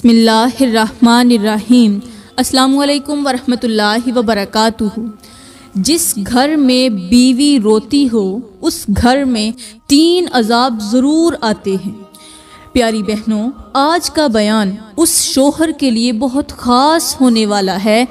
بسم اللہ الرحمن الرحیم۔ السلام علیکم ورحمۃ اللہ وبرکاتہ۔ جس گھر میں بیوی روتی ہو اس گھر میں 3 عذاب ضرور آتے ہیں۔ پیاری بہنوں، آج کا بیان اس شوہر کے لیے بہت خاص ہونے والا ہے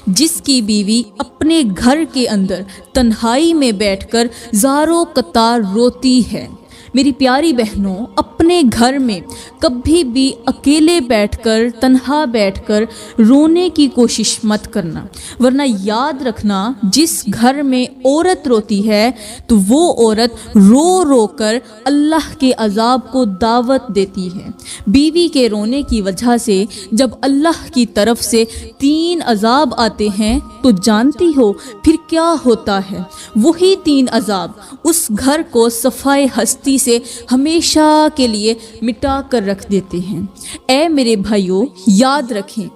جس کی بیوی اپنے گھر کے اندر تنہائی میں بیٹھ کر زاروں قطار روتی ہے۔ میری پیاری بہنوں، اپنے گھر میں کبھی بھی اکیلے بیٹھ کر تنہا بیٹھ کر رونے کی کوشش مت کرنا، ورنہ یاد رکھنا جس گھر میں عورت روتی ہے تو وہ عورت رو رو کر اللہ کے عذاب کو دعوت دیتی ہے۔ بیوی کے رونے کی وجہ سے جب اللہ کی طرف سے 3 عذاب آتے ہیں تو جانتی ہو پھر کیا ہوتا ہے؟ وہی 3 عذاب اس گھر کو صفائے ہستی سے ہمیشہ کے لیے مٹا کر رکھ دیتے ہیں۔ اے میرے بھائیوں، یاد رکھیں،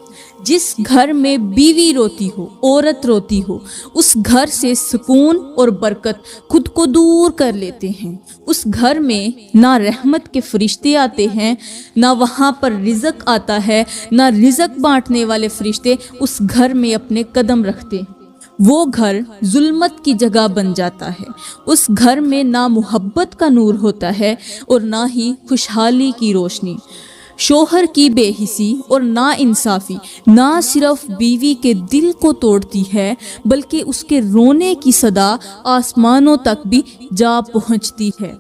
جس گھر میں بیوی روتی ہو، عورت روتی ہو، اس گھر سے سکون اور برکت خود کو دور کر لیتے ہیں۔ اس گھر میں نہ رحمت کے فرشتے آتے ہیں، نہ وہاں پر رزق آتا ہے، نہ رزق بانٹنے والے فرشتے اس گھر میں اپنے قدم رکھتے ہیں۔ وہ گھر ظلمت کی جگہ بن جاتا ہے۔ اس گھر میں نہ محبت کا نور ہوتا ہے اور نہ ہی خوشحالی کی روشنی۔ شوہر کی بے حسی اور نا انصافی نہ صرف بیوی کے دل کو توڑتی ہے بلکہ اس کے رونے کی صدا آسمانوں تک بھی جا پہنچتی ہے،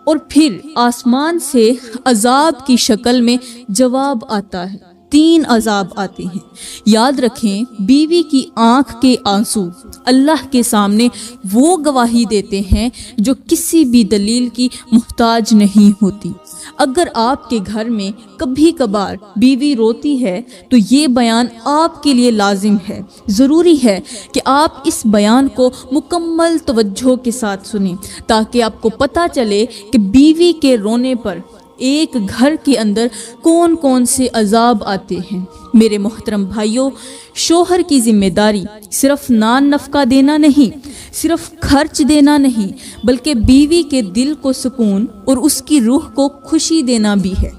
اور پھر آسمان سے عذاب کی شکل میں جواب آتا ہے۔ 3 عذاب آتے ہیں۔ یاد رکھیں، بیوی کی آنکھ کے آنسو اللہ کے سامنے وہ گواہی دیتے ہیں جو کسی بھی دلیل کی محتاج نہیں ہوتی۔ اگر آپ کے گھر میں کبھی کبھار بیوی روتی ہے تو یہ بیان آپ کے لیے لازم ہے۔ ضروری ہے کہ آپ اس بیان کو مکمل توجہ کے ساتھ سنیں تاکہ آپ کو پتہ چلے کہ بیوی کے رونے پر ایک گھر کے اندر کون کون سے عذاب آتے ہیں۔ میرے محترم بھائیوں، شوہر کی ذمہ داری صرف نان نفقہ دینا نہیں، صرف خرچ دینا نہیں، بلکہ بیوی کے دل کو سکون اور اس کی روح کو خوشی دینا بھی ہے۔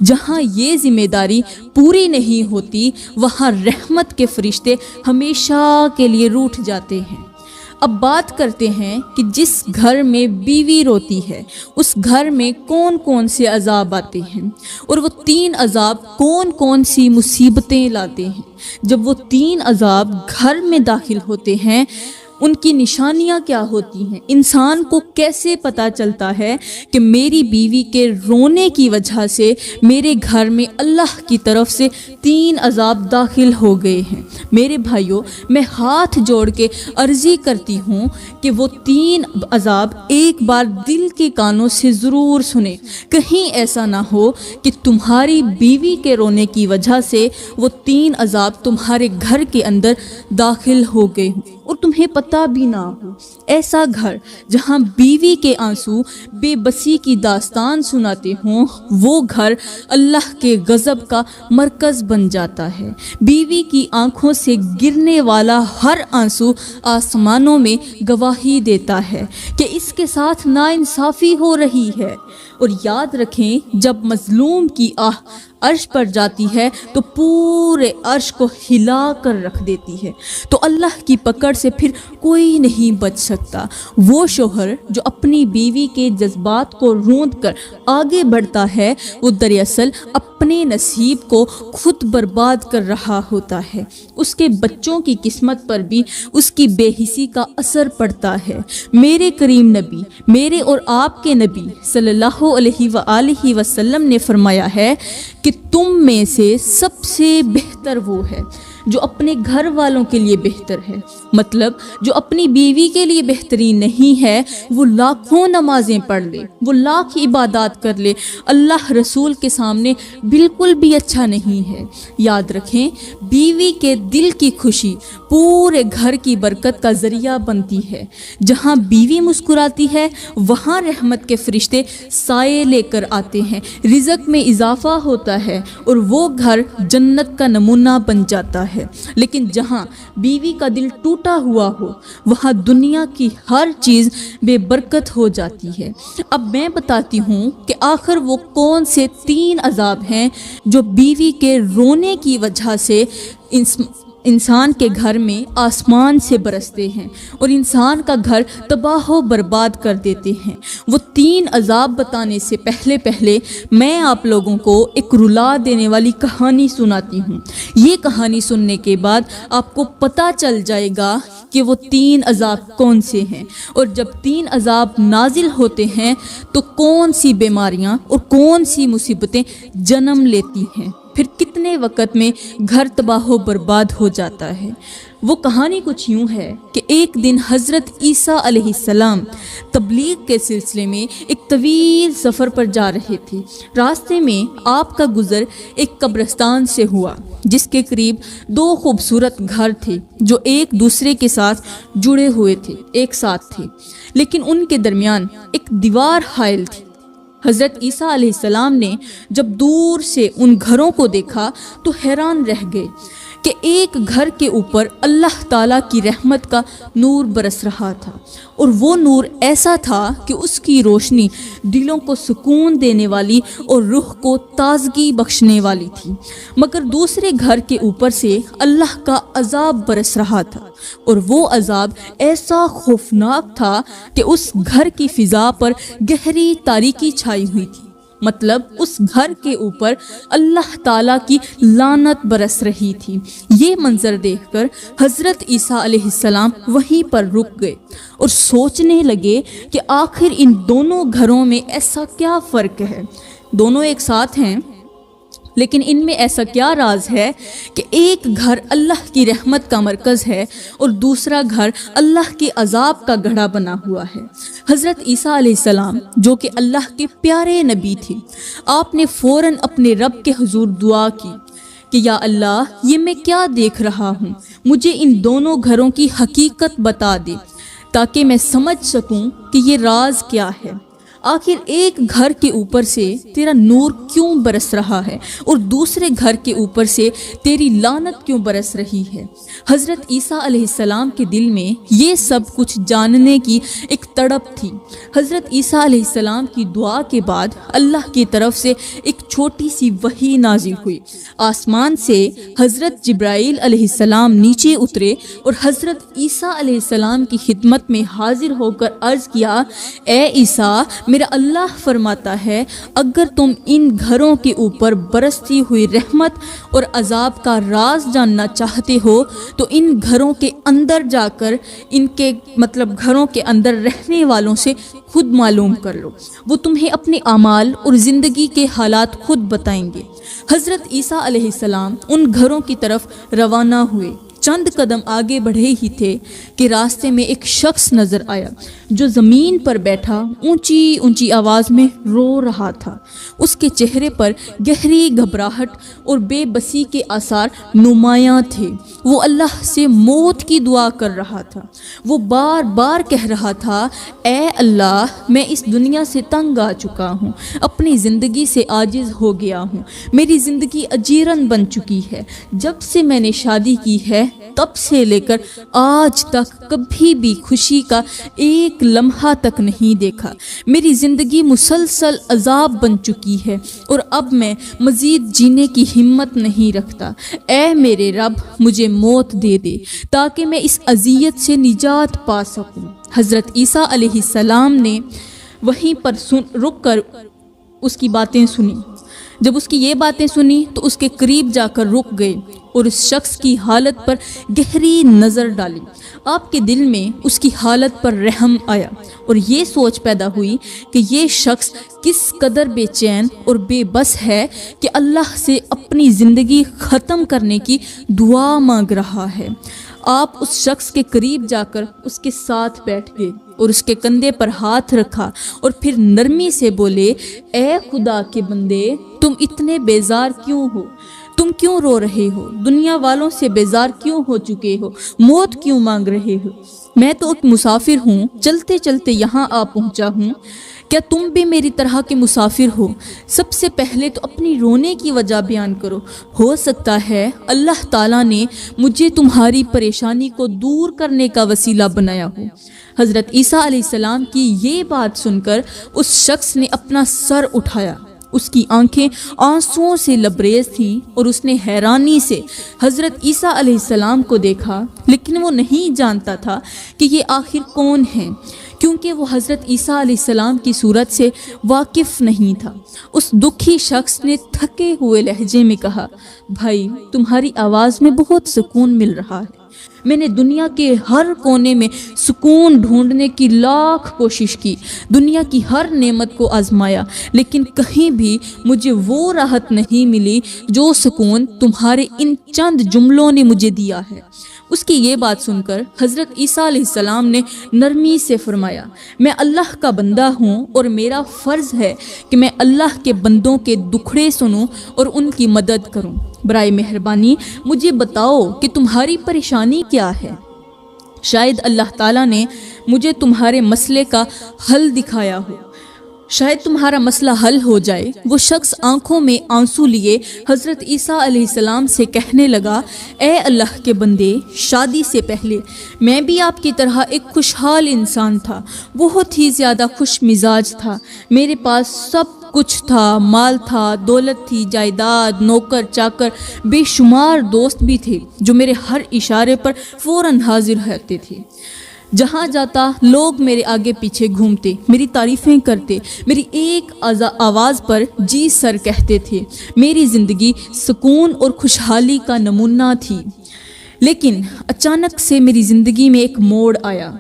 جہاں یہ ذمہ داری پوری نہیں ہوتی وہاں رحمت کے فرشتے ہمیشہ کے لیے روٹھ جاتے ہیں۔ اب بات کرتے ہیں کہ جس گھر میں بیوی روتی ہے اس گھر میں کون کون سے عذاب آتے ہیں، اور وہ 3 عذاب کون کون سی مصیبتیں لاتے ہیں۔ جب وہ 3 عذاب گھر میں داخل ہوتے ہیں ان کی نشانیاں کیا ہوتی ہیں؟ انسان کو کیسے پتہ چلتا ہے کہ میری بیوی کے رونے کی وجہ سے میرے گھر میں اللہ کی طرف سے 3 عذاب داخل ہو گئے ہیں؟ میرے بھائیوں، میں ہاتھ جوڑ کے عرضی کرتی ہوں کہ وہ 3 عذاب ایک بار دل کے کانوں سے ضرور سنیں۔ کہیں ایسا نہ ہو کہ تمہاری بیوی کے رونے کی وجہ سے وہ 3 عذاب تمہارے گھر کے اندر داخل ہو گئے ہوں اور تمہیں پتہ بھی نہ ہو۔ ایسا گھر جہاں بیوی کے آنسو بے بسی کی داستان سناتے ہوں، وہ گھر اللہ کے غضب کا مرکز بن جاتا ہے۔ بیوی کی آنکھوں سے گرنے والا ہر آنسو آسمانوں میں گواہی دیتا ہے کہ اس کے ساتھ ناانصافی ہو رہی ہے۔ اور یاد رکھیں، جب مظلوم کی آہ عرش پر جاتی ہے تو پورے عرش کو ہلا کر رکھ دیتی ہے، تو اللہ کی پکڑ سے پھر کوئی نہیں بچ سکتا۔ وہ شوہر جو اپنی بیوی کے جذبات کو روند کر آگے بڑھتا ہے وہ دراصل اپنے نصیب کو خود برباد کر رہا ہوتا ہے۔ اس کے بچوں کی قسمت پر بھی اس کی بے حسی کا اثر پڑتا ہے۔ میرے کریم نبی، میرے اور آپ کے نبی صلی اللہ علیہ وآلہ وسلم نے فرمایا ہے کہ تم میں سے سب سے بہتر وہ ہے جو اپنے گھر والوں کے لیے بہتر ہے۔ مطلب جو اپنی بیوی کے لیے بہترین نہیں ہے وہ لاکھوں نمازیں پڑھ لے، وہ لاکھ عبادات کر لے، اللہ رسول کے سامنے بالکل بھی اچھا نہیں ہے۔ یاد رکھیں، بیوی کے دل کی خوشی پورے گھر کی برکت کا ذریعہ بنتی ہے۔ جہاں بیوی مسکراتی ہے وہاں رحمت کے فرشتے سائے لے کر آتے ہیں، رزق میں اضافہ ہوتا ہے اور وہ گھر جنت کا نمونہ بن جاتا ہے۔ ہے، لیکن جہاں بیوی کا دل ٹوٹا ہوا ہو وہاں دنیا کی ہر چیز بے برکت ہو جاتی ہے۔ اب میں بتاتی ہوں کہ آخر وہ کون سے 3 عذاب ہیں جو بیوی کے رونے کی وجہ سے انسان کے گھر میں آسمان سے برستے ہیں اور انسان کا گھر تباہ و برباد کر دیتے ہیں۔ وہ 3 عذاب بتانے سے پہلے میں آپ لوگوں کو ایک رلا دینے والی کہانی سناتی ہوں۔ یہ کہانی سننے کے بعد آپ کو پتہ چل جائے گا کہ وہ 3 عذاب کون سے ہیں، اور جب 3 عذاب نازل ہوتے ہیں تو کون سی بیماریاں اور کون سی مصیبتیں جنم لیتی ہیں، پھر کتنے وقت میں گھر تباہ و برباد ہو جاتا ہے۔ وہ کہانی کچھ یوں ہے کہ ایک دن حضرت عیسیٰ علیہ السلام تبلیغ کے سلسلے میں ایک طویل سفر پر جا رہے تھے۔ راستے میں آپ کا گزر ایک قبرستان سے ہوا جس کے قریب 2 خوبصورت گھر تھے جو ایک دوسرے کے ساتھ جڑے ہوئے تھے، ایک ساتھ تھے، لیکن ان کے درمیان ایک دیوار حائل تھی۔ حضرت عیسیٰ علیہ السلام نے جب دور سے ان گھروں کو دیکھا تو حیران رہ گئے کہ ایک گھر کے اوپر اللہ تعالیٰ کی رحمت کا نور برس رہا تھا، اور وہ نور ایسا تھا کہ اس کی روشنی دلوں کو سکون دینے والی اور روح کو تازگی بخشنے والی تھی، مگر دوسرے گھر کے اوپر سے اللہ کا عذاب برس رہا تھا، اور وہ عذاب ایسا خوفناک تھا کہ اس گھر کی فضا پر گہری تاریکی چھائی ہوئی تھی، مطلب اس گھر کے اوپر اللہ تعالیٰ کی لعنت برس رہی تھی۔ یہ منظر دیکھ کر حضرت عیسیٰ علیہ السلام وہیں پر رک گئے اور سوچنے لگے کہ آخر ان دونوں گھروں میں ایسا کیا فرق ہے۔ دونوں ایک ساتھ ہیں، لیکن ان میں ایسا کیا راز ہے کہ ایک گھر اللہ کی رحمت کا مرکز ہے اور دوسرا گھر اللہ کے عذاب کا گڑھا بنا ہوا ہے۔ حضرت عیسیٰ علیہ السلام جو کہ اللہ کے پیارے نبی تھے، آپ نے فوراً اپنے رب کے حضور دعا کی کہ یا اللہ، یہ میں کیا دیکھ رہا ہوں، مجھے ان دونوں گھروں کی حقیقت بتا دے تاکہ میں سمجھ سکوں کہ یہ راز کیا ہے۔ آخر ایک گھر کے اوپر سے تیرا نور کیوں برس رہا ہے اور دوسرے گھر کے اوپر سے تیری لعنت کیوں برس رہی ہے؟ حضرت عیسیٰ علیہ السلام کے دل میں یہ سب کچھ جاننے کی ایک تڑپ تھی۔ حضرت عیسیٰ علیہ السلام کی دعا کے بعد اللہ کی طرف سے ایک چھوٹی سی وحی نازل ہوئی۔ آسمان سے حضرت جبرائیل علیہ السلام نیچے اترے اور حضرت عیسیٰ علیہ السلام کی خدمت میں حاضر ہو کر عرض کیا، اے عیسیٰ، میرا اللہ فرماتا ہے اگر تم ان گھروں کے اوپر برستی ہوئی رحمت اور عذاب کا راز جاننا چاہتے ہو تو ان گھروں کے اندر جا کر ان کے گھروں کے اندر رہنے والوں سے خود معلوم کر لو، وہ تمہیں اپنے اعمال اور زندگی کے حالات خود بتائیں گے۔ حضرت عیسیٰ علیہ السلام ان گھروں کی طرف روانہ ہوئے۔ چند قدم آگے بڑھے ہی تھے کہ راستے میں ایک شخص نظر آیا جو زمین پر بیٹھا اونچی اونچی آواز میں رو رہا تھا۔ اس کے چہرے پر گہری گھبراہٹ اور بے بسی کے آثار نمایاں تھے۔ وہ اللہ سے موت کی دعا کر رہا تھا۔ وہ بار بار کہہ رہا تھا، اے اللہ، میں اس دنیا سے تنگ آ چکا ہوں، اپنی زندگی سے عاجز ہو گیا ہوں، میری زندگی اجیرن بن چکی ہے، جب سے میں نے شادی کی ہے تب سے لے کر آج تک کبھی بھی خوشی کا ایک لمحہ تک نہیں دیکھا، میری زندگی مسلسل عذاب بن چکی ہے اور اب میں مزید جینے کی ہمت نہیں رکھتا، اے میرے رب، مجھے موت دے دے تاکہ میں اس اذیت سے نجات پا سکوں۔ حضرت عیسیٰ علیہ السلام نے وہیں پر رک کر اس کی باتیں سنی۔ جب اس کی یہ باتیں سنی تو اس کے قریب جا کر رک گئے اور اس شخص کی حالت پر گہری نظر ڈالی۔ آپ کے دل میں اس کی حالت پر رحم آیا اور یہ سوچ پیدا ہوئی کہ یہ شخص کس قدر بے چین اور بے بس ہے کہ اللہ سے اپنی زندگی ختم کرنے کی دعا مانگ رہا ہے۔ آپ اس شخص کے قریب جا کر اس کے ساتھ بیٹھ گئے اور اس کے کندھے پر ہاتھ رکھا اور پھر نرمی سے بولے، اے خدا کے بندے، تم اتنے بیزار کیوں ہو؟ تم کیوں رو رہے ہو؟ دنیا والوں سے بیزار کیوں ہو چکے ہو؟ موت کیوں مانگ رہے ہو؟ میں تو ایک مسافر ہوں، چلتے چلتے یہاں آ پہنچا ہوں۔ کیا تم بھی میری طرح کے مسافر ہو؟ سب سے پہلے تو اپنی رونے کی وجہ بیان کرو۔ ہو سکتا ہے اللہ تعالیٰ نے مجھے تمہاری پریشانی کو دور کرنے کا وسیلہ بنایا ہو۔ حضرت عیسیٰ علیہ السلام کی یہ بات سن کر اس شخص نے اپنا سر اٹھایا، اس کی آنکھیں آنسوؤں سے لبریز تھیں اور اس نے حیرانی سے حضرت عیسیٰ علیہ السلام کو دیکھا، لیکن وہ نہیں جانتا تھا کہ یہ آخر کون ہیں، کیونکہ وہ حضرت عیسیٰ علیہ السلام کی صورت سے واقف نہیں تھا۔ اس دکھی شخص نے تھکے ہوئے لہجے میں کہا، بھائی تمہاری آواز میں بہت سکون مل رہا ہے۔ میں نے دنیا کے ہر کونے میں سکون ڈھونڈنے کی لاکھ کوشش کی، دنیا کی ہر نعمت کو آزمایا، لیکن کہیں بھی مجھے وہ راحت نہیں ملی جو سکون تمہارے ان چند جملوں نے مجھے دیا ہے۔ اس کی یہ بات سن کر حضرت عیسیٰ علیہ السلام نے نرمی سے فرمایا، میں اللہ کا بندہ ہوں اور میرا فرض ہے کہ میں اللہ کے بندوں کے دکھڑے سنوں اور ان کی مدد کروں۔ برائے مہربانی مجھے بتاؤ کہ تمہاری پریشانی کیا ہے؟ شاید اللہ تعالیٰ نے مجھے تمہارے مسئلے کا حل دکھایا ہو، شاید تمہارا مسئلہ حل ہو جائے۔ وہ شخص آنکھوں میں آنسو لیے حضرت عیسیٰ علیہ السلام سے کہنے لگا، اے اللہ کے بندے، شادی سے پہلے میں بھی آپ کی طرح ایک خوشحال انسان تھا، بہت ہی زیادہ خوش مزاج تھا، میرے پاس سب کچھ تھا، مال تھا، دولت تھی، جائیداد، نوکر چاکر، بے شمار دوست بھی تھے جو میرے ہر اشارے پر فوراً حاضر رہتے تھے۔ جہاں جاتا لوگ میرے آگے پیچھے گھومتے، میری تعریفیں کرتے، میری ایک آواز پر جی سر کہتے تھے۔ میری زندگی سکون اور خوشحالی کا نمونہ تھی، لیکن اچانک سے میری زندگی میں ایک موڑ آیا۔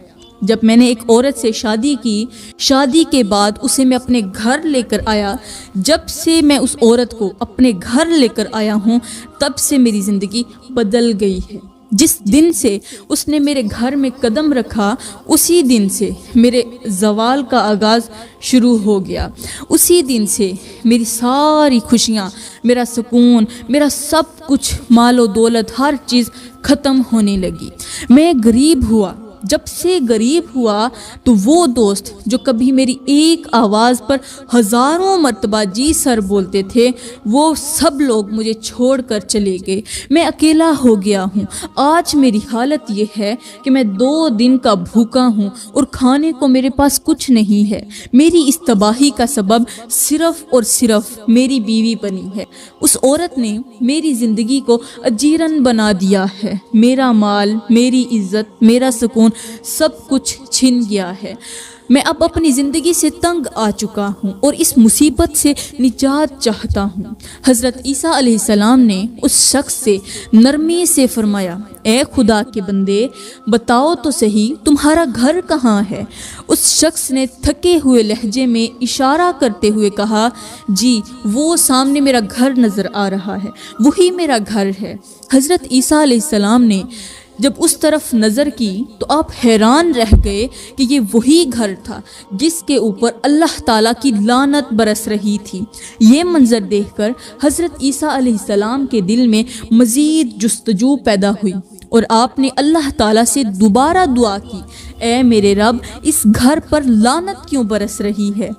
جب میں نے ایک عورت سے شادی کی، شادی کے بعد اسے میں اپنے گھر لے کر آیا، جب سے میں اس عورت کو اپنے گھر لے کر آیا ہوں تب سے میری زندگی بدل گئی ہے۔ جس دن سے اس نے میرے گھر میں قدم رکھا، اسی دن سے میرے زوال کا آغاز شروع ہو گیا۔ اسی دن سے میری ساری خوشیاں، میرا سکون، میرا سب کچھ، مال و دولت، ہر چیز ختم ہونے لگی۔ میں غریب ہوا۔ جب سے غریب ہوا تو وہ دوست جو کبھی میری ایک آواز پر ہزاروں مرتبہ جی سر بولتے تھے، وہ سب لوگ مجھے چھوڑ کر چلے گئے۔ میں اکیلا ہو گیا ہوں۔ آج میری حالت یہ ہے کہ میں 2 دن کا بھوکا ہوں اور کھانے کو میرے پاس کچھ نہیں ہے۔ میری اس تباہی کا سبب صرف اور صرف میری بیوی بنی ہے۔ اس عورت نے میری زندگی کو اجیرن بنا دیا ہے۔ میرا مال، میری عزت، میرا سکون سب کچھ چھن گیا ہے۔ میں اب اپنی زندگی سے تنگ آ چکا ہوں اور اس مصیبت سے نجات چاہتا ہوں۔ حضرت عیسیٰ علیہ السلام نے اس شخص سے نرمی سے فرمایا، اے خدا کے بندے، بتاؤ تو صحیح تمہارا گھر کہاں ہے؟ اس شخص نے تھکے ہوئے لہجے میں اشارہ کرتے ہوئے کہا، جی وہ سامنے میرا گھر نظر آ رہا ہے، وہی میرا گھر ہے۔ حضرت عیسیٰ علیہ السلام نے جب اس طرف نظر کی تو آپ حیران رہ گئے کہ یہ وہی گھر تھا جس کے اوپر اللہ تعالیٰ کی لعنت برس رہی تھی۔ یہ منظر دیکھ کر حضرت عیسیٰ علیہ السلام کے دل میں مزید جستجو پیدا ہوئی اور آپ نے اللہ تعالیٰ سے دوبارہ دعا کی، اے میرے رب، اس گھر پر لعنت کیوں برس رہی ہے؟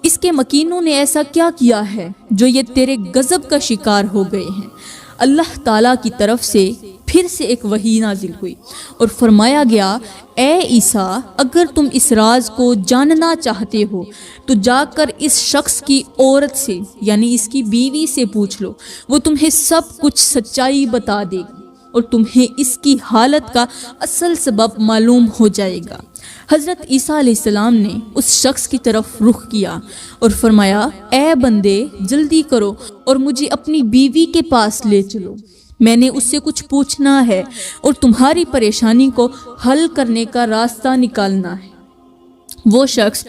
اس کے مکینوں نے ایسا کیا کیا ہے جو یہ تیرے غضب کا شکار ہو گئے ہیں؟ اللہ تعالیٰ کی طرف سے پھر سے ایک وحی نازل ہوئی اور فرمایا گیا، اے عیسیٰ، اگر تم اس راز کو جاننا چاہتے ہو تو جا کر اس شخص کی عورت سے، یعنی اس کی بیوی سے پوچھ لو، وہ تمہیں سب کچھ سچائی بتا دے گی اور تمہیں اس کی حالت کا اصل سبب معلوم ہو جائے گا۔ حضرت عیسیٰ علیہ السلام نے اس شخص کی طرف رخ کیا اور فرمایا، اے بندے، جلدی کرو اور مجھے اپنی بیوی کے پاس لے چلو، میں نے اس سے کچھ پوچھنا ہے اور تمہاری پریشانی کو حل کرنے کا راستہ نکالنا ہے۔ وہ شخص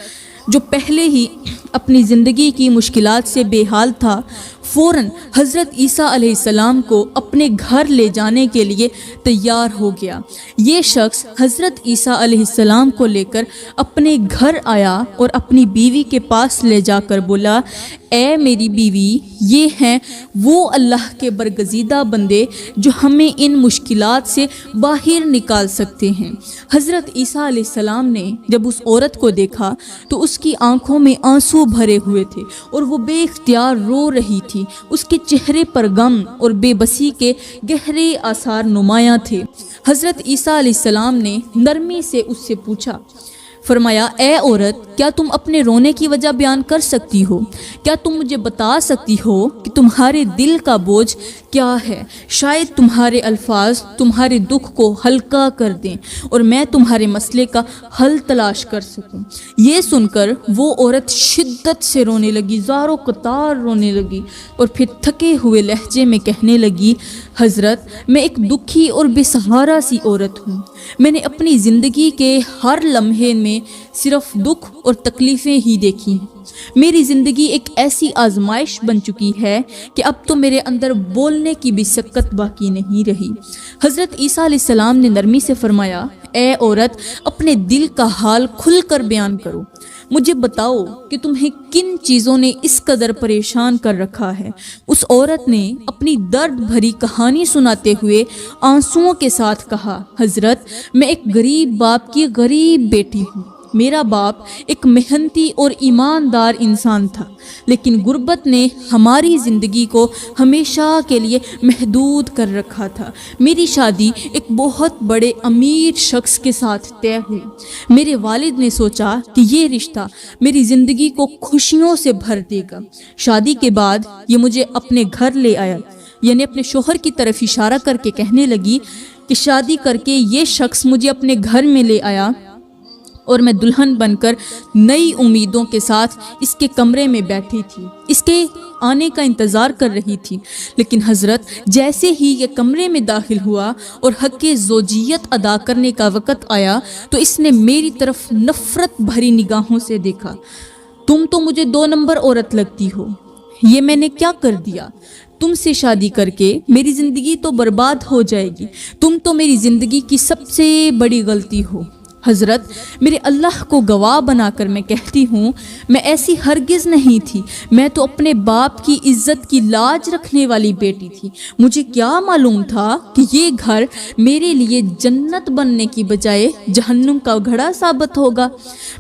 جو پہلے ہی اپنی زندگی کی مشکلات سے بے حال تھا، فوراً حضرت عیسیٰ علیہ السلام کو اپنے گھر لے جانے کے لیے تیار ہو گیا۔ یہ شخص حضرت عیسیٰ علیہ السلام کو لے کر اپنے گھر آیا اور اپنی بیوی کے پاس لے جا کر بولا، اے میری بیوی، یہ ہیں وہ اللہ کے برگزیدہ بندے جو ہمیں ان مشکلات سے باہر نکال سکتے ہیں۔ حضرت عیسیٰ علیہ السلام نے جب اس عورت کو دیکھا تو اس کی آنکھوں میں آنسو بھرے ہوئے تھے اور وہ بے اختیار رو رہی تھی۔ اس کے چہرے پر غم اور بے بسی کے گہرے آثار نمایاں تھے۔ حضرت عیسیٰ علیہ السلام نے نرمی سے اس سے پوچھا، فرمایا، اے عورت، کیا تم اپنے رونے کی وجہ بیان کر سکتی ہو؟ کیا تم مجھے بتا سکتی ہو کہ تمہارے دل کا بوجھ کیا ہے؟ شاید تمہارے الفاظ تمہارے دکھ کو ہلکا کر دیں اور میں تمہارے مسئلے کا حل تلاش کر سکوں۔ یہ سن کر وہ عورت شدت سے رونے لگی، زار و قطار رونے لگی اور پھر تھکے ہوئے لہجے میں کہنے لگی، حضرت، میں ایک دکھی اور بے سہارا سی عورت ہوں۔ میں نے اپنی زندگی کے ہر لمحے میں صرف دکھ اور تکلیفیں ہی دیکھی ہیں۔ میری زندگی ایک ایسی آزمائش بن چکی ہے کہ اب تو میرے اندر بولنے کی بھی سکت باقی نہیں رہی۔ حضرت عیسیٰ علیہ السلام نے نرمی سے فرمایا، اے عورت، اپنے دل کا حال کھل کر بیان کرو۔ مجھے بتاؤ کہ تمہیں کن چیزوں نے اس قدر پریشان کر رکھا ہے۔ اس عورت نے اپنی درد بھری کہانی سناتے ہوئے آنسوؤں کے ساتھ کہا، حضرت، میں ایک غریب باپ کی غریب بیٹی ہوں۔ میرا باپ ایک محنتی اور ایماندار انسان تھا، لیکن غربت نے ہماری زندگی کو ہمیشہ کے لیے محدود کر رکھا تھا۔ میری شادی ایک بہت بڑے امیر شخص کے ساتھ طے ہوئی۔ میرے والد نے سوچا کہ یہ رشتہ میری زندگی کو خوشیوں سے بھر دے گا۔ شادی کے بعد یہ مجھے اپنے گھر لے آیا، یعنی اپنے شوہر کی طرف اشارہ کر کے کہنے لگی کہ شادی کر کے یہ شخص مجھے اپنے گھر میں لے آیا اور میں دلہن بن کر نئی امیدوں کے ساتھ اس کے کمرے میں بیٹھی تھی، اس کے آنے کا انتظار کر رہی تھی۔ لیکن حضرت، جیسے ہی یہ کمرے میں داخل ہوا اور حق زوجیت ادا کرنے کا وقت آیا تو اس نے میری طرف نفرت بھری نگاہوں سے دیکھا۔ تم تو مجھے 2 نمبر عورت لگتی ہو، یہ میں نے کیا کر دیا؟ تم سے شادی کر کے میری زندگی تو برباد ہو جائے گی، تم تو میری زندگی کی سب سے بڑی غلطی ہو۔ حضرت، میرے اللہ کو گواہ بنا کر میں کہتی ہوں، میں ایسی ہرگز نہیں تھی۔ میں تو اپنے باپ کی عزت کی لاج رکھنے والی بیٹی تھی۔ مجھے کیا معلوم تھا کہ یہ گھر میرے لیے جنت بننے کی بجائے جہنم کا گھڑا ثابت ہوگا۔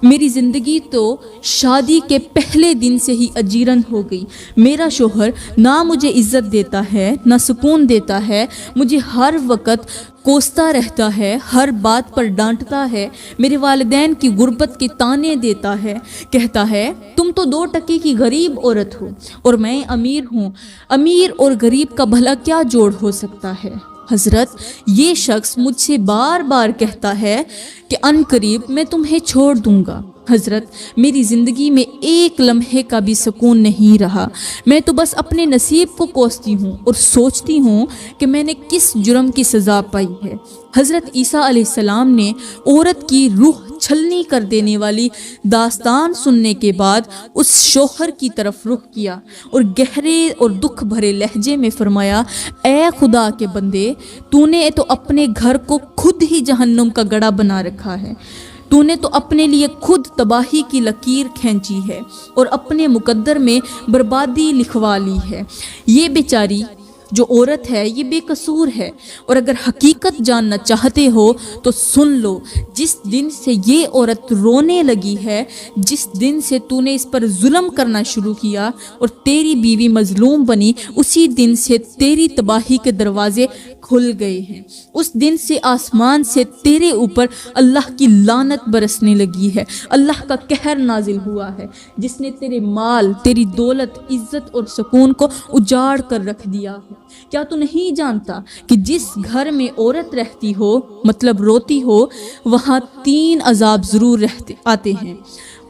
میری زندگی تو شادی کے پہلے دن سے ہی اجیرن ہو گئی۔ میرا شوہر نہ مجھے عزت دیتا ہے، نہ سکون دیتا ہے، مجھے ہر وقت کوستا رہتا ہے، ہر بات پر ڈانٹتا ہے، میرے والدین کی غربت کے طعنے دیتا ہے، کہتا ہے تم تو 2 ٹکے کی غریب عورت ہو اور میں امیر ہوں، امیر اور غریب کا بھلا کیا جوڑ ہو سکتا ہے؟ حضرت، یہ شخص مجھ سے بار بار کہتا ہے کہ ان قریب میں تمہیں چھوڑ دوں گا۔ حضرت، میری زندگی میں ایک لمحے کا بھی سکون نہیں رہا۔ میں تو بس اپنے نصیب کو کوستی ہوں اور سوچتی ہوں کہ میں نے کس جرم کی سزا پائی ہے۔ حضرت عیسیٰ علیہ السلام نے عورت کی روح چھلنی کر دینے والی داستان سننے کے بعد اس شوہر کی طرف رخ کیا اور گہرے اور دکھ بھرے لہجے میں فرمایا، اے خدا کے بندے، تو نے تو اپنے گھر کو خود ہی جہنم کا گڑھا بنا رکھا ہے۔ تو نے تو اپنے لیے خود تباہی کی لکیر کھینچی ہے اور اپنے مقدر میں بربادی لکھوا لی ہے۔ یہ بیچاری جو عورت ہے یہ بے قصور ہے، اور اگر حقیقت جاننا چاہتے ہو تو سن لو، جس دن سے یہ عورت رونے لگی ہے، جس دن سے تو نے اس پر ظلم کرنا شروع کیا اور تیری بیوی مظلوم بنی، اسی دن سے تیری تباہی کے دروازے کھل گئے ہیں۔ اس دن سے آسمان سے تیرے اوپر اللہ کی لعنت برسنے لگی ہے، اللہ کا قہر نازل ہوا ہے، جس نے تیرے مال، تیری دولت، عزت اور سکون کو اجاڑ کر رکھ دیا ہے۔ کیا تو نہیں جانتا کہ جس گھر میں عورت رہتی ہو، مطلب روتی ہو، وہاں 3 عذاب ضرور آتے ہیں۔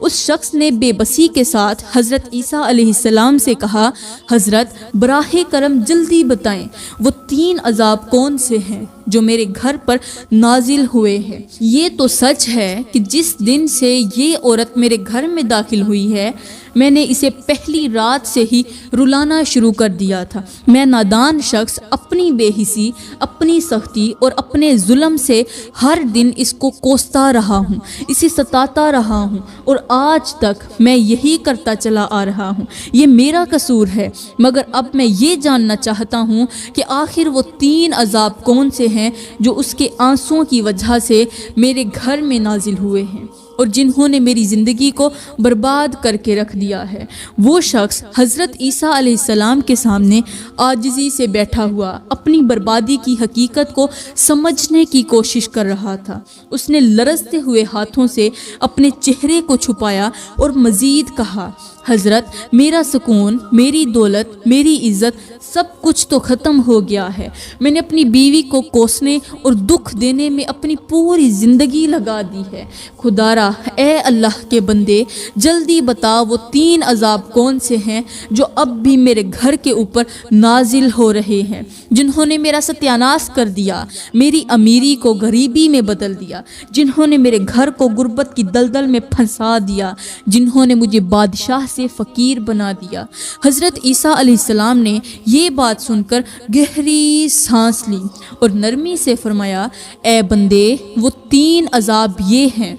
اس شخص نے بے بسی کے ساتھ حضرت عیسیٰ علیہ السلام سے کہا، حضرت براہ کرم جلدی بتائیں وہ 3 عذاب کون سے ہیں جو میرے گھر پر نازل ہوئے ہیں۔ یہ تو سچ ہے کہ جس دن سے یہ عورت میرے گھر میں داخل ہوئی ہے میں نے اسے پہلی رات سے ہی رلانا شروع کر دیا تھا۔ میں نادان شخص اپنی بے حسی، اپنی سختی اور اپنے ظلم سے ہر دن اس کو کوستا رہا ہوں، اسے ستاتا رہا ہوں، اور آج تک میں یہی کرتا چلا آ رہا ہوں۔ یہ میرا قصور ہے، مگر اب میں یہ جاننا چاہتا ہوں کہ آخر وہ 3 عذاب کون سے ہیں جو اس کے آنسوؤں کی وجہ سے میرے گھر میں نازل ہوئے ہیں اور جنہوں نے میری زندگی کو برباد کر کے رکھ دیا ہے۔ وہ شخص حضرت عیسیٰ علیہ السلام کے سامنے عاجزی سے بیٹھا ہوا اپنی بربادی کی حقیقت کو سمجھنے کی کوشش کر رہا تھا۔ اس نے لرزتے ہوئے ہاتھوں سے اپنے چہرے کو چھپایا اور مزید کہا، حضرت میرا سکون، میری دولت، میری عزت سب کچھ تو ختم ہو گیا ہے۔ میں نے اپنی بیوی کو کوسنے اور دکھ دینے میں اپنی پوری زندگی لگا دی ہے۔ خدا را، اے اللہ کے بندے، جلدی بتا وہ 3 عذاب کون سے ہیں جو اب بھی میرے گھر کے اوپر نازل ہو رہے ہیں، جنہوں نے میرا ستیاناش کر دیا، میری امیری کو غریبی میں بدل دیا، جنہوں نے میرے گھر کو غربت کی دلدل میں پھنسا دیا، جنہوں نے مجھے بادشاہ سے فقیر بنا دیا۔ حضرت عیسیٰ علیہ السلام نے یہ بات سن کر گہری سانس لی اور نرمی سے فرمایا، اے بندے، وہ 3 عذاب یہ ہیں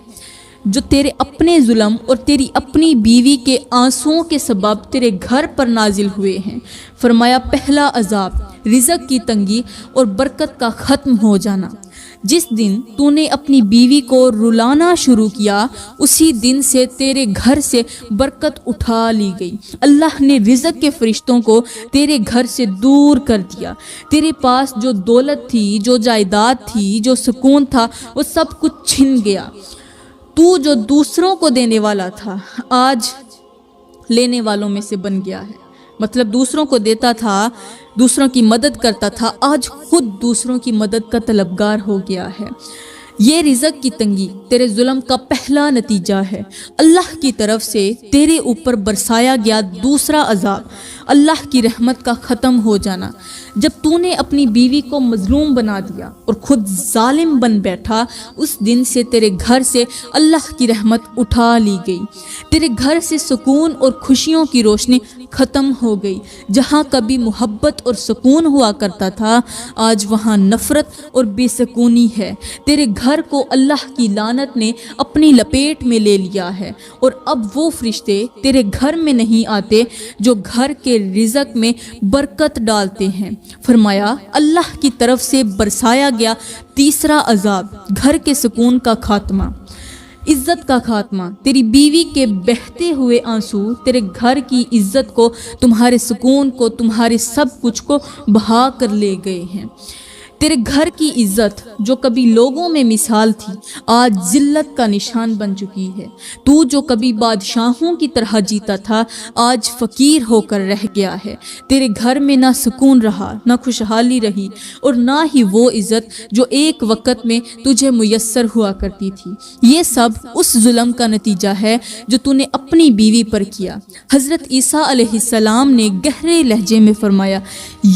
جو تیرے اپنے ظلم اور تیری اپنی بیوی کے آنسوؤں کے سبب تیرے گھر پر نازل ہوئے ہیں۔ فرمایا، پہلا عذاب رزق کی تنگی اور برکت کا ختم ہو جانا۔ جس دن تو نے اپنی بیوی کو رلانا شروع کیا اسی دن سے تیرے گھر سے برکت اٹھا لی گئی۔ اللہ نے رزق کے فرشتوں کو تیرے گھر سے دور کر دیا۔ تیرے پاس جو دولت تھی، جو جائیداد تھی، جو سکون تھا، وہ سب کچھ چھن گیا۔ تو جو دوسروں کو دینے والا تھا آج لینے والوں میں سے بن گیا ہے۔ مطلب دوسروں کو دیتا تھا، دوسروں کی مدد کرتا تھا، آج خود دوسروں کی مدد کا طلبگار ہو گیا ہے۔ یہ رزق کی تنگی تیرے ظلم کا پہلا نتیجہ ہے۔ اللہ کی طرف سے تیرے اوپر برسایا گیا دوسرا عذاب اللہ کی رحمت کا ختم ہو جانا۔ جب تو نے اپنی بیوی کو مظلوم بنا دیا اور خود ظالم بن بیٹھا، اس دن سے تیرے گھر سے اللہ کی رحمت اٹھا لی گئی۔ تیرے گھر سے سکون اور خوشیوں کی روشنی ختم ہو گئی۔ جہاں کبھی محبت اور سکون ہوا کرتا تھا، آج وہاں نفرت اور بے سکونی ہے۔ تیرے گھر کو اللہ کی لعنت نے اپنی لپیٹ میں لے لیا ہے، اور اب وہ فرشتے تیرے گھر میں نہیں آتے جو گھر کے رزق میں برکت ڈالتے ہیں۔ فرمایا، اللہ کی طرف سے برسایا گیا تیسرا عذاب گھر کے سکون کا خاتمہ، عزت کا خاتمہ۔ تیری بیوی کے بہتے ہوئے آنسو تیرے گھر کی عزت کو، تمہارے سکون کو، تمہارے سب کچھ کو بہا کر لے گئے ہیں۔ تیرے گھر کی عزت جو کبھی لوگوں میں مثال تھی، آج ذلت کا نشان بن چکی ہے۔ تو جو کبھی بادشاہوں کی طرح جیتا تھا، آج فقیر ہو کر رہ گیا ہے۔ تیرے گھر میں نہ سکون رہا، نہ خوشحالی رہی، اور نہ ہی وہ عزت جو ایک وقت میں تجھے میسر ہوا کرتی تھی۔ یہ سب اس ظلم کا نتیجہ ہے جو تو نے اپنی بیوی پر کیا۔ حضرت عیسیٰ علیہ السلام نے گہرے لہجے میں فرمایا،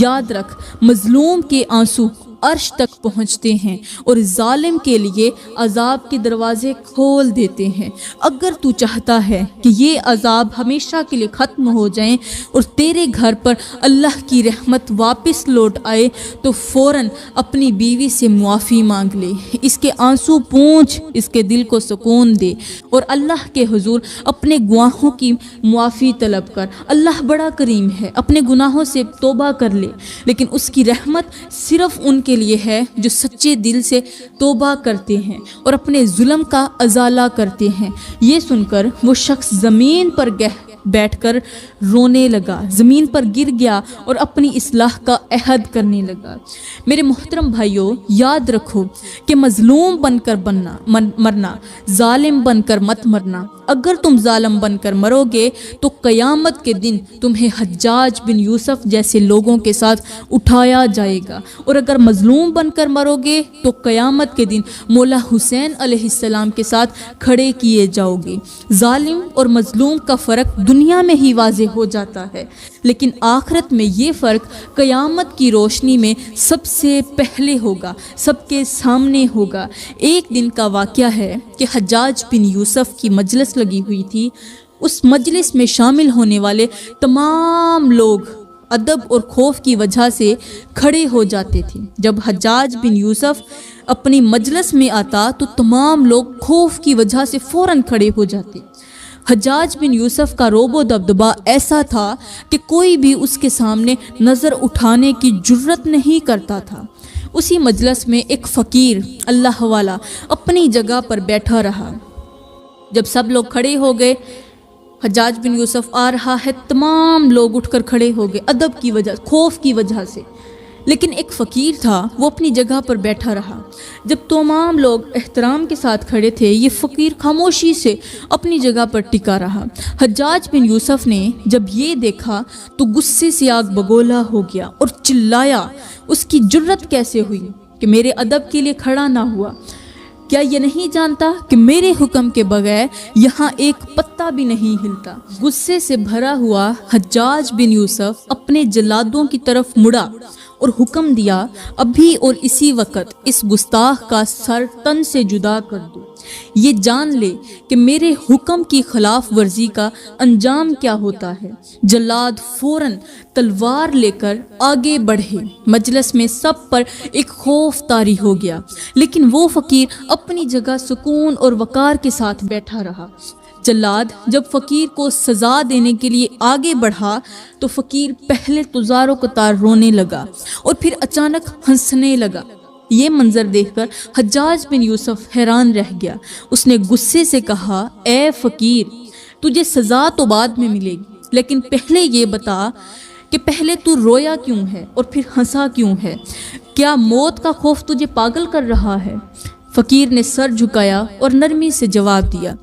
یاد رکھ، مظلوم کے آنسو عرش تک پہنچتے ہیں اور ظالم کے لیے عذاب کے دروازے کھول دیتے ہیں۔ اگر تو چاہتا ہے کہ یہ عذاب ہمیشہ کے لیے ختم ہو جائیں اور تیرے گھر پر اللہ کی رحمت واپس لوٹ آئے تو فوراً اپنی بیوی سے معافی مانگ لے، اس کے آنسو پونچھ، اس کے دل کو سکون دے، اور اللہ کے حضور اپنے گناہوں کی معافی طلب کر۔ اللہ بڑا کریم ہے، اپنے گناہوں سے توبہ کر لے، لیکن اس کی رحمت صرف ان کے لیے ہے جو سچے دل سے توبہ کرتے ہیں اور اپنے ظلم کا ازالہ کرتے ہیں۔ یہ سن کر وہ شخص زمین پر بیٹھ کر رونے لگا، زمین پر گر گیا اور اپنی اصلاح کا عہد کرنے لگا۔ میرے محترم بھائیوں، یاد رکھو کہ مظلوم بن کر مرنا، ظالم بن کر مت مرنا۔ اگر تم ظالم بن کر مرو گے تو قیامت کے دن تمہیں حجاج بن یوسف جیسے لوگوں کے ساتھ اٹھایا جائے گا، اور اگر مظلوم بن کر مرو گے تو قیامت کے دن مولا حسین علیہ السلام کے ساتھ کھڑے کیے جاؤ گے۔ ظالم اور مظلوم کا فرق دنیا میں ہی واضح ہو جاتا ہے، لیکن آخرت میں یہ فرق قیامت کی روشنی میں سب سے پہلے ہوگا، سب کے سامنے ہوگا۔ ایک دن کا واقعہ ہے کہ حجاج بن یوسف کی مجلس لگی ہوئی تھی۔ اس مجلس میں شامل ہونے والے تمام لوگ ادب اور خوف کی وجہ سے کھڑے ہو جاتے تھے۔ جب حجاج بن یوسف اپنی مجلس میں آتا تو تمام لوگ خوف کی وجہ سے فوراً کھڑے ہو جاتے۔ حجاج بن یوسف کا روب و دبدبا ایسا تھا کہ کوئی بھی اس کے سامنے نظر اٹھانے کی جرت نہیں کرتا تھا۔ اسی مجلس میں ایک فقیر اللہ والا اپنی جگہ پر بیٹھا رہا۔ جب سب لوگ کھڑے ہو گئے، حجاج بن یوسف آ رہا ہے، تمام لوگ اٹھ کر کھڑے ہو گئے ادب کی وجہ، خوف کی وجہ سے۔ لیکن ایک فقیر تھا، وہ اپنی جگہ پر بیٹھا رہا۔ جب تمام لوگ احترام کے ساتھ کھڑے تھے، یہ فقیر خاموشی سے اپنی جگہ پر ٹکا رہا۔ حجاج بن یوسف نے جب یہ دیکھا تو غصے سے آگ بگولا ہو گیا اور چلایا، اس کی جرت کیسے ہوئی کہ میرے ادب کے لیے کھڑا نہ ہوا؟ کیا یہ نہیں جانتا کہ میرے حکم کے بغیر یہاں ایک پتا بھی نہیں ہلتا؟ غصے سے بھرا ہوا حجاج بن یوسف اپنے جلادوں کی طرف مڑا اور حکم دیا، ابھی اور اسی وقت اس گستاخ کا سر تن سے جدا کر دو۔ یہ جان لے کہ میرے حکم کی خلاف ورزی کا انجام کیا ہوتا ہے۔ جلاد فوراً تلوار لے کر آگے بڑھے۔ مجلس میں سب پر ایک خوف طاری ہو گیا، لیکن وہ فقیر اپنی جگہ سکون اور وقار کے ساتھ بیٹھا رہا۔ جلاد جب فقیر کو سزا دینے کے لیے آگے بڑھا تو فقیر پہلے تو زارو قطار رونے لگا اور پھر اچانک ہنسنے لگا۔ یہ منظر دیکھ کر حجاج بن یوسف حیران رہ گیا۔ اس نے غصے سے کہا، اے فقیر، تجھے سزا تو بعد میں ملے گی، لیکن پہلے یہ بتا کہ پہلے تو رویا کیوں ہے اور پھر ہنسا کیوں ہے؟ کیا موت کا خوف تجھے پاگل کر رہا ہے؟ فقیر نے سر جھکایا اور نرمی سے جواب دیا،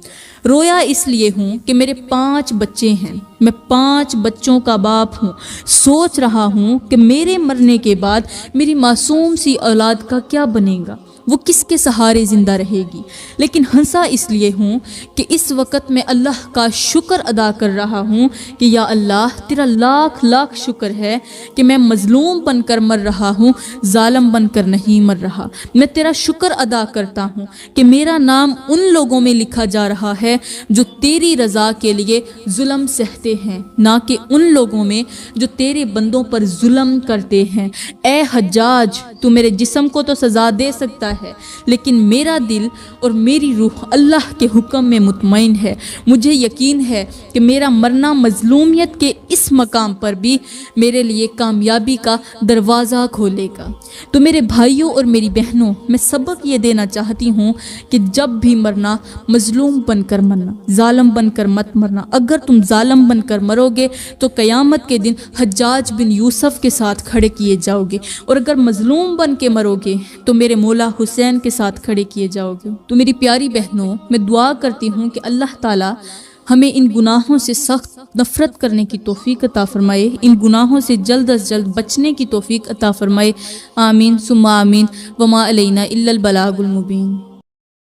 رویا اس لیے ہوں کہ میرے 5 بچے ہیں، میں 5 بچوں کا باپ ہوں، سوچ رہا ہوں کہ میرے مرنے کے بعد میری معصوم سی اولاد کا کیا بنے گا، وہ کس کے سہارے زندہ رہے گی۔ لیکن ہنسا اس لیے ہوں کہ اس وقت میں اللہ کا شکر ادا کر رہا ہوں کہ یا اللہ تیرا لاکھ لاکھ شکر ہے کہ میں مظلوم بن کر مر رہا ہوں، ظالم بن کر نہیں مر رہا۔ میں تیرا شکر ادا کرتا ہوں کہ میرا نام ان لوگوں میں لکھا جا رہا ہے جو تیری رضا کے لیے ظلم سہتے ہیں، نہ کہ ان لوگوں میں جو تیرے بندوں پر ظلم کرتے ہیں۔ اے حجاج، تو میرے جسم کو تو سزا دے سکتا ہے، لیکن میرا دل اور میری روح اللہ کے حکم میں مطمئن ہے۔ مجھے یقین ہے کہ میرا مرنا مظلومیت کے اس مقام پر بھی میرے لیے کامیابی کا دروازہ کھولے گا۔ تو میرے بھائیوں اور میری بہنوں، میں سبق یہ دینا چاہتی ہوں کہ جب بھی مرنا، مظلوم بن کر مرنا، ظالم بن کر مت مرنا۔ اگر تم ظالم بن کر مرو گے تو قیامت کے دن حجاج بن یوسف کے ساتھ کھڑے کیے جاؤ گے، اور اگر مظلوم بن کے مرو گے تو میرے مولا حسین کے ساتھ کھڑے کیے جاؤ گے۔ تو میری پیاری بہنوں، میں دعا کرتی ہوں کہ اللہ تعالیٰ ہمیں ان گناہوں سے سخت نفرت کرنے کی توفیق عطا فرمائے، ان گناہوں سے جلد از جلد بچنے کی توفیق عطا فرمائے۔ آمین ثم آمین، وما علینا الا البلاغ المبین۔